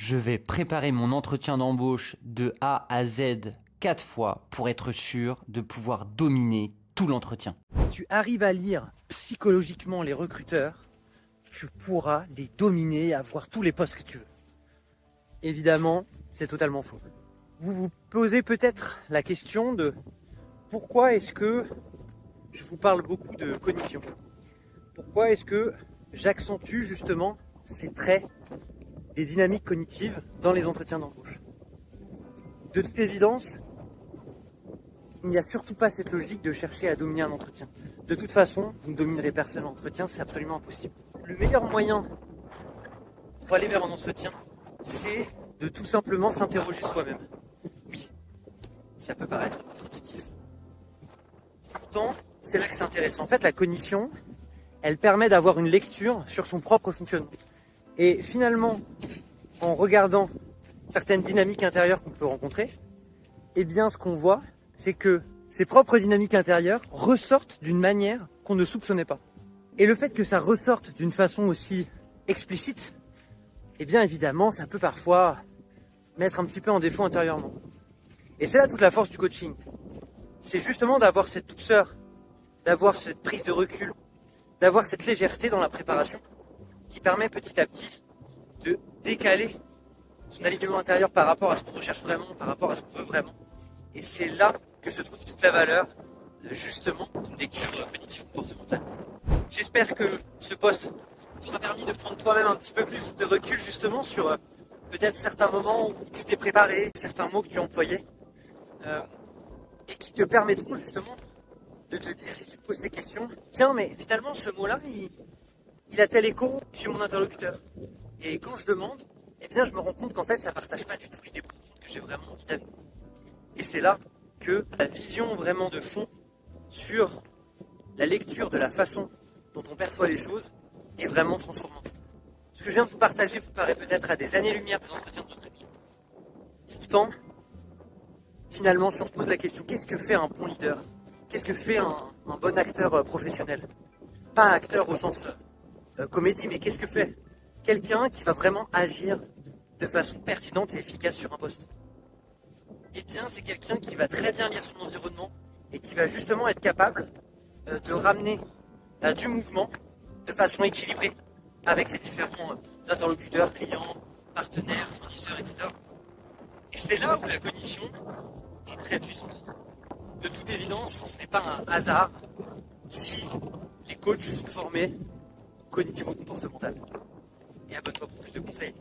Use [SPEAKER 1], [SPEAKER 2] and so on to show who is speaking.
[SPEAKER 1] Je vais préparer mon entretien d'embauche de A à Z 4 fois pour être sûr de pouvoir dominer tout l'entretien.
[SPEAKER 2] Tu arrives à lire psychologiquement les recruteurs, tu pourras les dominer et avoir tous les postes que tu veux. Évidemment, c'est totalement faux. Vous vous posez peut-être la question de pourquoi est-ce que je vous parle beaucoup de cognition? Pourquoi est-ce que j'accentue justement ces traits des dynamiques cognitives dans les entretiens d'embauche? De toute évidence, il n'y a surtout pas cette logique de chercher à dominer un entretien. De toute façon, vous ne dominerez personne en entretien, c'est absolument impossible. Le meilleur moyen pour aller vers un entretien, c'est de tout simplement s'interroger soi-même. Oui, ça peut paraître contre-intuitif. Pourtant, c'est là que c'est intéressant. En fait, la cognition, elle permet d'avoir une lecture sur son propre fonctionnement. Et finalement, en regardant certaines dynamiques intérieures qu'on peut rencontrer, eh bien, ce qu'on voit, c'est que ces propres dynamiques intérieures ressortent d'une manière qu'on ne soupçonnait pas. Et le fait que ça ressorte d'une façon aussi explicite, eh bien, évidemment, ça peut parfois mettre un petit peu en défaut intérieurement. Et c'est là toute la force du coaching. C'est justement d'avoir cette douceur, d'avoir cette prise de recul, d'avoir cette légèreté dans la préparation qui permet petit à petit de décaler son alignement intérieur par rapport à ce qu'on recherche vraiment, par rapport à ce qu'on veut vraiment. Et c'est là que se trouve toute la valeur, justement, d'une lecture cognitive comportementale. J'espère que ce post t'aura permis de prendre toi-même un petit peu plus de recul, justement, sur peut-être certains moments où tu t'es préparé, certains mots que tu employais, et qui te permettront, justement, de te dire, si tu te poses ces questions, tiens, mais finalement, ce mot-là, il a tel écho chez mon interlocuteur. Et quand je demande, eh bien, je me rends compte qu'en fait, ça ne partage pas du tout l'idée profonde que j'ai vraiment envie d'amener. Et c'est là que la vision vraiment de fond sur la lecture de la façon dont on perçoit les choses est vraiment transformante. Ce que je viens de vous partager vous paraît peut-être à des années-lumière des entretiens de recrutement. Pourtant, finalement, si on se pose la question, qu'est-ce que fait un bon leader? Qu'est-ce que fait un bon acteur professionnel? Pas un acteur au sens comédie, mais qu'est-ce que fait quelqu'un qui va vraiment agir de façon pertinente et efficace sur un poste? Eh bien, c'est quelqu'un qui va très bien lire son environnement et qui va justement être capable de ramener du mouvement de façon équilibrée avec ses différents interlocuteurs, clients, partenaires, fournisseurs, etc. Et c'est là où la cognition est très puissante. De toute évidence, ce n'est pas un hasard si les coachs sont formés cognitivo-comportemental. Et abonne-toi pour plus de conseils.